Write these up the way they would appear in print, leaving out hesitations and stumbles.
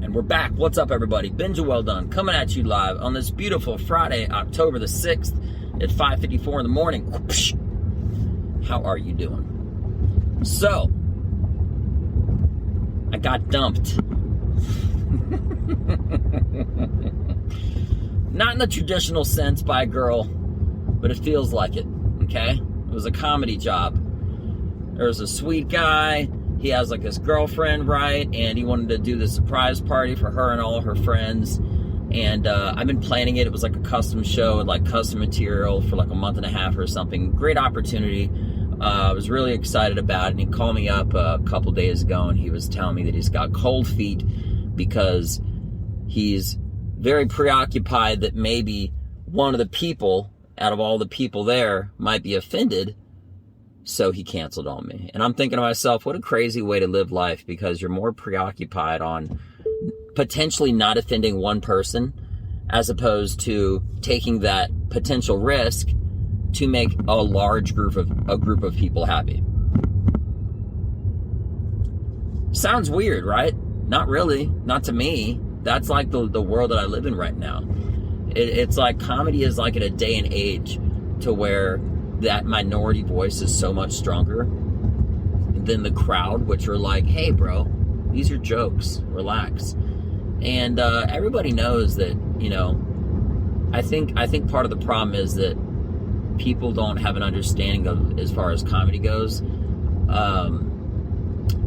And we're back. What's up, everybody? Benja Welldone coming at you live on this beautiful Friday, October the 6th at 5:54 in the morning. How are you doing? So, I got dumped. Not in the traditional sense by a girl, but it feels like it, okay? It was a comedy job. There's a sweet guy. He has like his girlfriend, right? And he wanted to do the surprise party for her and all her friends. And I've been planning it. It was like a custom show and like custom material for like a month and a half or something. Great opportunity. I was really excited about it. And he called me up a couple days ago and he was telling me that he's got cold feet because he's very preoccupied that maybe one of the people out of all the people there might be offended. So he canceled on me. And I'm thinking to myself, what a crazy way to live life, because you're more preoccupied on potentially not offending one person as opposed to taking that potential risk to make a large group of people happy. Sounds weird, right? Not really. Not to me. That's like the world that I live in right now. It's like comedy is like in a day and age to where that minority voice is so much stronger than the crowd, which are like, hey bro, these are jokes, relax. And everybody knows that, you know, I think part of the problem is that people don't have an understanding of, as far as comedy goes,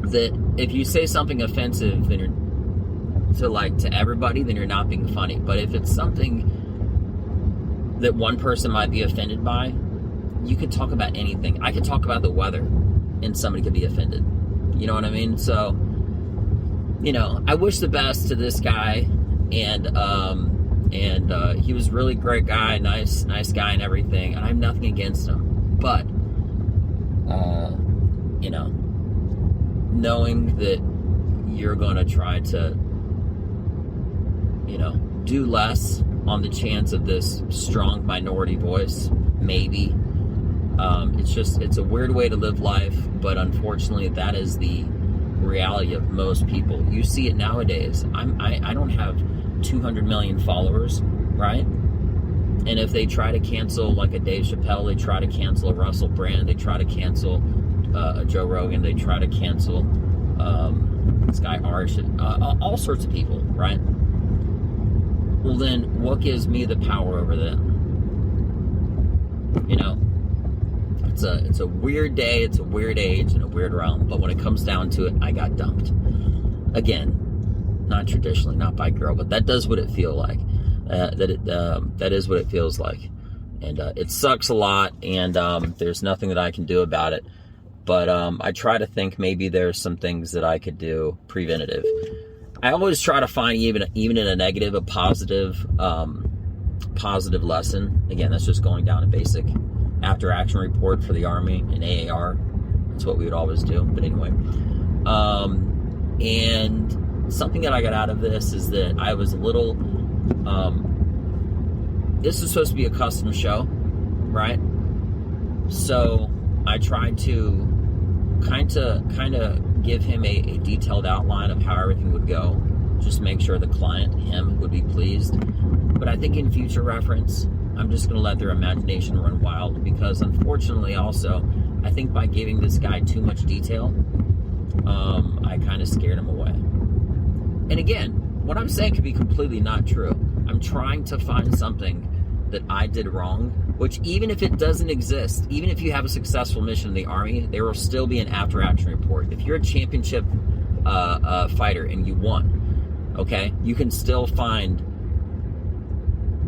that if you say something offensive then you're to everybody, then you're not being funny. But if it's something that one person might be offended by, you could talk about anything. I could talk about the weather and somebody could be offended. You know what I mean? So, you know, I wish the best to this guy, and he was a really great guy, nice guy and everything, and I have nothing against him. But, you know, knowing that you're going to try to, you know, do less on the chance of this strong minority voice, maybe. It's a weird way to live life, but unfortunately that is the reality of most people. You see it nowadays. I don't have 200 million followers, right? And if they try to cancel like a Dave Chappelle, they try to cancel a Russell Brand, they try to cancel a Joe Rogan, they try to cancel this guy Arsh, all sorts of people, right? Well then, what gives me the power over them? You know, it's a weird day, it's a weird age, and a weird realm. But when it comes down to it, I got dumped. Again, not traditionally, not by a girl, but that does what it feel like. That is what it feels like, and it sucks a lot. And there's nothing that I can do about it. But I try to think maybe there's some things that I could do preventative. I always try to find even in a negative, a positive lesson. Again, that's just going down a basic after action report for the Army and AAR. That's what we would always do. But anyway, and something that I got out of this is that I was a little, this is supposed to be a custom show, right? So I tried to kind of give him a detailed outline of how everything would go, just make sure the client, him, would be pleased. But I think in future reference, I'm just going to let their imagination run wild, because unfortunately also, I think by giving this guy too much detail, I kind of scared him away. And again, what I'm saying could be completely not true. I'm trying to find something that I did wrong, which even if it doesn't exist, even if you have a successful mission in the Army, there will still be an after-action report. If you're a championship fighter and you won, okay, you can still find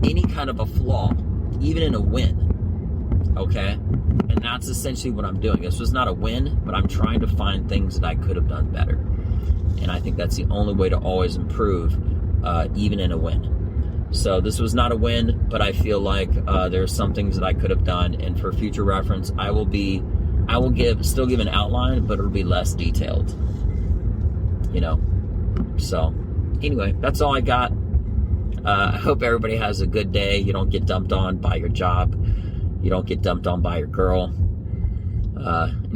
any kind of a flaw, even in a win, okay? And that's essentially what I'm doing. This was not a win, but I'm trying to find things that I could have done better. And I think that's the only way to always improve, even in a win. So this was not a win, but I feel like there's some things that I could have done, and for future reference, I will still give an outline, but it'll be less detailed, you know. So anyway, that's all I got. I hope everybody has a good day. You don't get dumped on by your job. You don't get dumped on by your girl.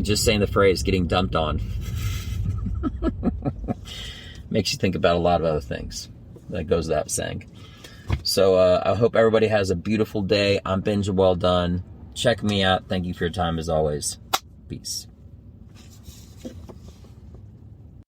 Just saying the phrase, getting dumped on. makes you think about a lot of other things. That goes without saying. So I hope everybody has a beautiful day. I'm Benja Welldone. Check me out. Thank you for your time as always. Peace.